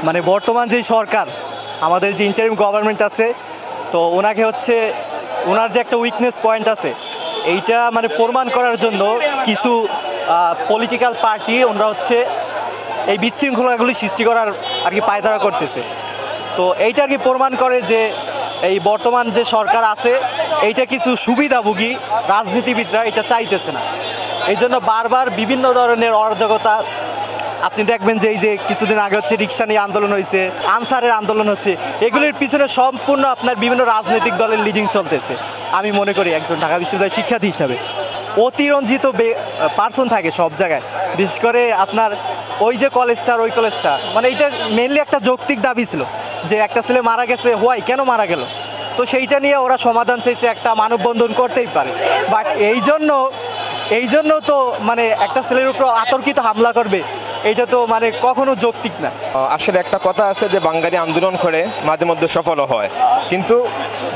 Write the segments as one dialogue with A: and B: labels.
A: মানে বর্তমান যে সরকার আমাদের যে ইন্টারিম গভর্নমেন্ট আছে, তো ওনাকে হচ্ছে ওনার যে একটা উইকনেস পয়েন্ট আছে এইটা মানে প্রমাণ করার জন্য কিছু পলিটিক্যাল পার্টি ওনারা হচ্ছে এই বিশৃঙ্খলাগুলি সৃষ্টি করার আর কি পায়তারা করতেছে। তো এইটা আর কি প্রমাণ করে যে এই বর্তমান যে সরকার আছে এইটা কিছু সুবিধাভোগী রাজনীতিবিদরা এটা চাইতেছে না। এই জন্য বারবার বিভিন্ন ধরনের অরাজকতা আপনি দেখবেন যে এই যে কিছুদিন আগে হচ্ছে রিক্সা নিয়ে আন্দোলন হয়েছে, আনসারের আন্দোলন হচ্ছে, এগুলির পিছনে সম্পূর্ণ আপনার বিভিন্ন রাজনৈতিক দলের লিডিং চলতেছে। আমি মনে করি একজন ঢাকা বিশ্ববিদ্যালয়ের শিক্ষার্থী হিসাবে অতিরঞ্জিত পার্সন থাকে সব জায়গায়, বিশেষ করে আপনার ওই যে কলেজটার ওই কলেজটা মানে এইটা মেনলি একটা যৌক্তিক দাবি ছিল যে একটা ছেলে মারা গেছে, হোয়াই কেন মারা গেল, তো সেইটা নিয়ে ওরা সমাধান চাইছে, একটা মানববন্ধন করতেই পারে। বাট এই জন্য তো মানে একটা ছেলের উপর আতর্কিত হামলা করবে, এইটা তো মানে কখনো যৌক্তিক না।
B: আসলে একটা কথা আছে যে বাঙালি আন্দোলন করে মাঝে মধ্যে সফলও হয়, কিন্তু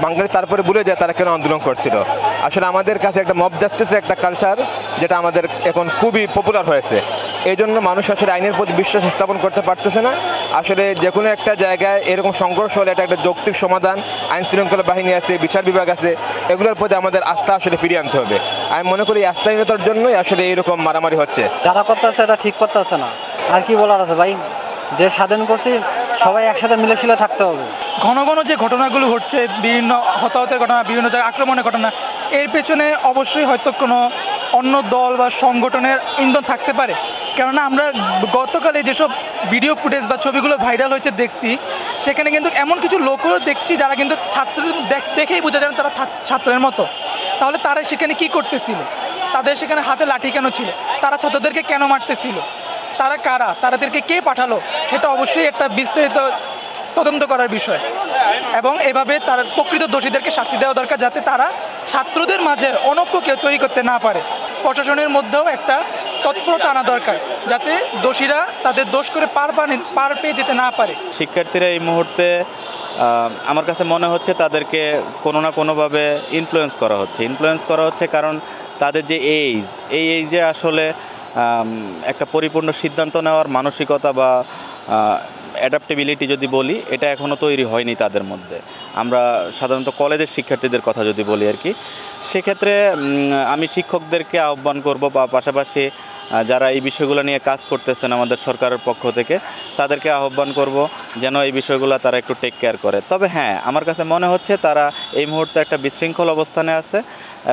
B: বাঙালি তারপরে ভুলে যায় তারা কেন আন্দোলন করছিল। আসলে আমাদের কাছে একটা মব জাস্টিসের একটা কালচার যেটা আমাদের এখন খুবই পপুলার হয়েছে, এই জন্য মানুষ আসলে আইনের প্রতি বিশ্বাস স্থাপন করতে পারতেছে না। আসলে যে কোনো একটা জায়গায় এরকম সংঘর্ষ হলে এটা একটা যৌক্তিক সমাধান, আইন শৃঙ্খলা বাহিনী আছে, বিচার বিভাগ আছে, এগুলোর প্রতি আমাদের আস্থা আসলে ফিরিয়ে আনতে হবে। আমি মনে করি আস্থাহীনতার জন্যই আসলে এইরকম মারামারি হচ্ছে।
C: যারা করতে আছে এটা ঠিক করতে আছে না, আর কি বলার আছে ভাই, দেশ স্বাধীন করছি, সবাই একসাথে মিলেমিশে থাকতে হবে।
D: ঘন ঘন যে ঘটনাগুলো ঘটছে, বিভিন্ন হতাহতের ঘটনা, বিভিন্ন জায়গায় আক্রমণের ঘটনা, এর পেছনে অবশ্যই হয়তো কোনো অন্য দল বা সংগঠনের ইন্ধন থাকতে পারে। কেননা আমরা গতকালে যেসব ভিডিও ফুটেজ বা ছবিগুলো ভাইরাল হয়েছে দেখছি, সেখানে কিন্তু এমন কিছু লোকও দেখছি যারা কিন্তু ছাত্রদের দেখেই বোঝা যায় তারা ছাত্রের মতো। তাহলে তারা সেখানে কি করতেছিল, তাদের সেখানে হাতে লাঠি কেন ছিল, তারা ছাত্রদেরকে কেন মারতেছিল, তারা কারা, তাদেরকে কে পাঠালো, সেটা অবশ্যই একটা বিস্তারিত তদন্ত করার বিষয়। এবং এভাবে তার প্রকৃত দোষীদেরকে শাস্তি দেওয়া দরকার, যাতে তারা ছাত্রদের মাঝে অনৈক্য কেউ তৈরি করতে না পারে। প্রশাসনের মধ্যেও একটা তৎপরতা আনা দরকার, যাতে দোষীরা তাদের দোষ করে পার পেয়ে যেতে না পারে।
E: শিক্ষার্থীরা এই মুহূর্তে আমার কাছে মনে হচ্ছে তাদেরকে কোনো না কোনোভাবে ইনফ্লুয়েন্স করা হচ্ছে, কারণ তাদের যে এই এইজে আসলে একটা পরিপূর্ণ সিদ্ধান্ত নেওয়ার মানসিকতা বা অ্যাডাপ্টেবিলিটি যদি বলি, এটা এখনও তৈরি হয়নি তাদের মধ্যে। আমরা সাধারণত কলেজের শিক্ষার্থীদের কথা যদি বলি আর কি, সেক্ষেত্রে আমি শিক্ষকদেরকে আহ্বান করব বা পাশাপাশি যারা এই বিষয়গুলো নিয়ে কাজ করতেছেন আমাদের সরকারের পক্ষ থেকে, তাদেরকে আহ্বান করব যেন এই বিষয়গুলো তারা একটু টেক কেয়ার করে। তবে হ্যাঁ, আমার কাছে মনে হচ্ছে তারা এই মুহূর্তে একটা বিশৃঙ্খল অবস্থানে আছে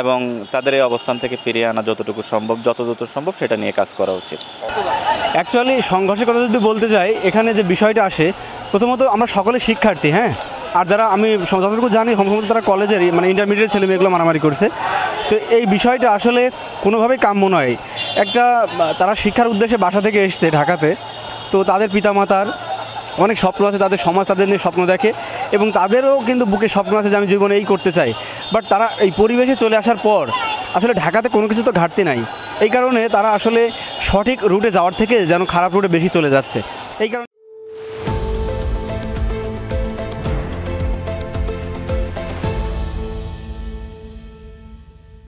E: এবং তাদের এই অবস্থান থেকে ফিরিয়ে আনা যত দ্রুত সম্ভব সেটা নিয়ে কাজ করা উচিত।
F: অ্যাকচুয়ালি সংঘর্ষের কথা যদি বলতে চাই, এখানে যে বিষয়টা আসে, প্রথমত আমরা সকলে শিক্ষার্থী, হ্যাঁ, আর যারা আমি যতটুকু জানি সম্ভবত তারা কলেজেরই মানে ইন্টারমিডিয়েট ছেলে মেয়েগুলো মারামারি করছে। তো এই বিষয়টা আসলে কোনোভাবেই কাম্য নয়। একটা তারা শিক্ষার উদ্দেশ্যে বাসা থেকে এসছে ঢাকাতে, তো তাদের পিতামাতার অনেক স্বপ্ন আছে, তাদের সমাজ তাদের নিয়ে স্বপ্ন দেখে এবং তাদেরও কিন্তু বুকে স্বপ্ন আছে যে আমি জীবনে এই করতে চাই। বাট তারা এই পরিবেশে চলে আসার পর আসলে ঢাকাতে কোনো কিছু তো ঘাটতি নাই, এই কারণে তারা আসলে সঠিক রুটে যাওয়ার থেকে যেন খারাপ রুটে বেশি চলে যাচ্ছে। এই কারণে